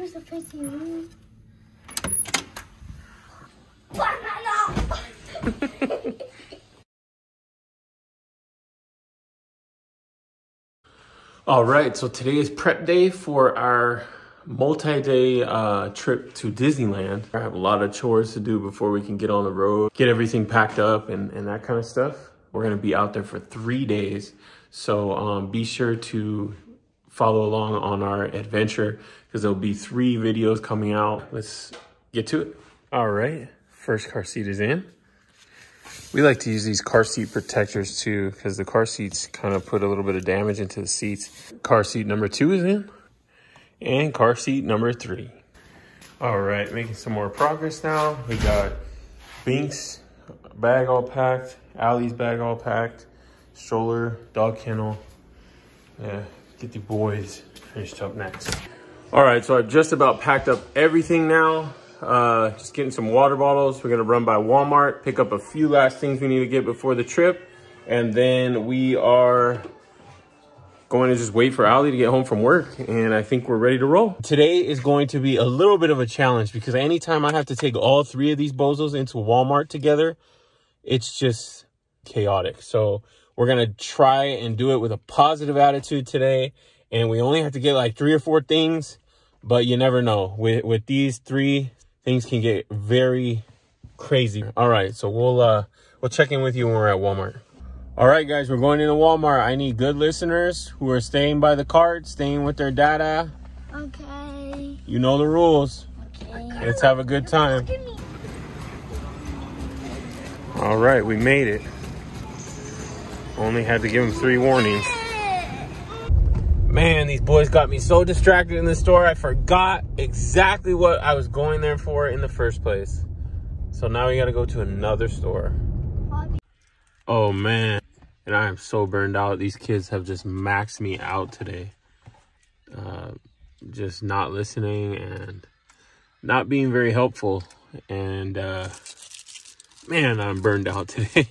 Where's the face you? Banana! All right, so today is prep day for our multi-day trip to Disneyland. I have a lot of chores to do before we can get on the road, get everything packed up and that kind of stuff. We're gonna be out there for 3 days. So be sure to follow along on our adventure because there'll be 3 videos coming out. Let's get to it. All right, first car seat is in. We like to use these car seat protectors too because the car seats kind of put a little bit of damage into the seats. Car seat number 2 is in and car seat number 3. All right, making some more progress now. We got Bink's bag all packed, Allie's bag all packed, stroller, dog kennel. Yeah, get the boys finished up next. All right, so I've just about packed up everything now. Just getting some water bottles. We're gonna run by Walmart, pick up a few last things we need to get before the trip. And then we are going to just wait for Allie to get home from work. And I think we're ready to roll. Today is going to be a little bit of a challenge because anytime I have to take all 3 of these bozos into Walmart together, it's just chaotic. So we're gonna try and do it with a positive attitude today. And we only have to get like 3 or 4 things, but you never know. With these 3, things can get very crazy. All right, so we'll check in with you when we're at Walmart. All right, guys, we're going into Walmart. I need good listeners who are staying by the cart, staying with their dada. Okay. You know the rules. Okay. Let's have a good time. All right, we made it. Only had to give them 3 warnings. Man, these boys got me so distracted in the store. I forgot exactly what I was going there for in the first place. So now we gotta go to another store. Oh man, and I am so burned out. These kids have just maxed me out today. Just not listening and not being very helpful. And man, I'm burned out today.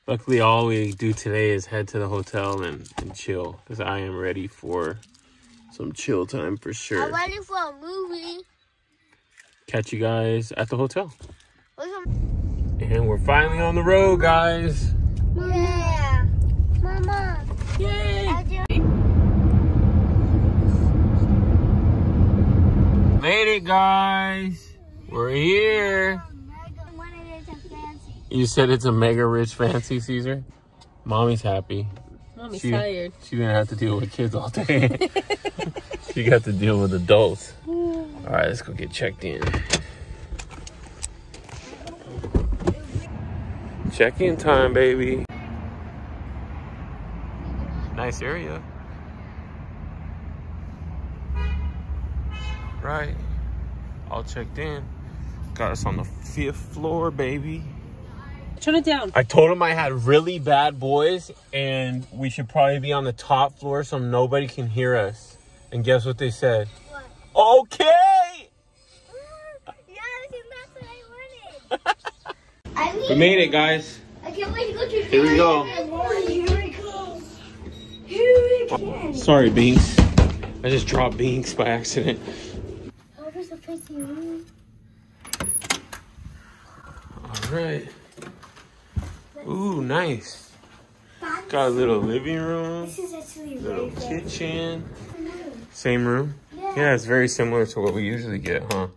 Luckily, all we do today is head to the hotel and chill because I am ready for some chill time for sure. I'm ready for a movie. Catch you guys at the hotel. And we're finally on the road, guys. Yeah. Mama. Yay. Made it, guys. We're here. You said it's a mega rich fancy, Caesar? Mommy's happy. Mommy's tired. She didn't have to deal with kids all day. She got to deal with adults. All right, let's go get checked in. Check-in time, baby. Nice area. Right. All checked in. Got us on the 5th floor, baby. Turn it down. I told him I had really bad boys and we should probably be on the top floor so nobody can hear us. And guess what they said? What? Okay! Yes, that's what I wanted. We made it, guys. I can't wait to go to Here we go. Here we go. Here we go. Sorry, Binks. I just dropped Binks by accident. Oh, where's the face you? All right. Ooh, nice. Got a little living room, This is actually little very kitchen. Same room? Yeah, it's very similar to what we usually get, huh?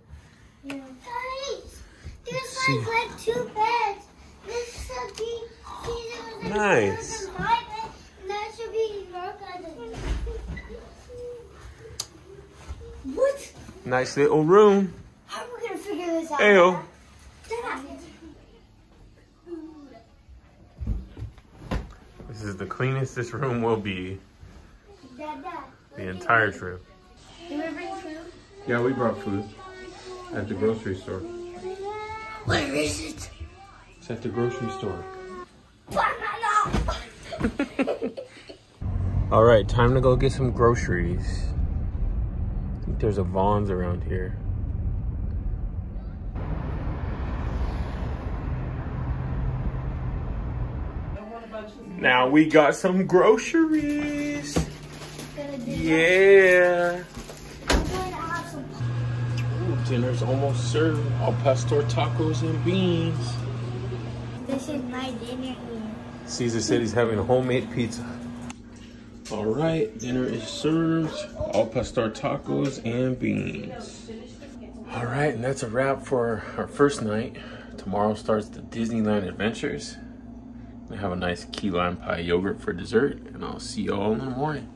Yeah. Guys, this is like 2 beds. This should be Nice. and that should be your cousin. What? Nice little room. How are we gonna figure this out? Ayo. This is the cleanest this room will be the entire trip. Did we bring food? Yeah, we brought food at the grocery store. Where is it? It's at the grocery store. Banana! All right, time to go get some groceries. I think there's a Vaughn's around here. Now we got some groceries. Yeah. Dinner's almost served. Al pastor tacos and beans. This is my dinner here. Caesar said he's having a homemade pizza. All right, dinner is served. Al pastor tacos and beans. All right, and that's a wrap for our first night. Tomorrow starts the Disneyland adventures. We have a nice key lime pie yogurt for dessert, and I'll see you all in the morning.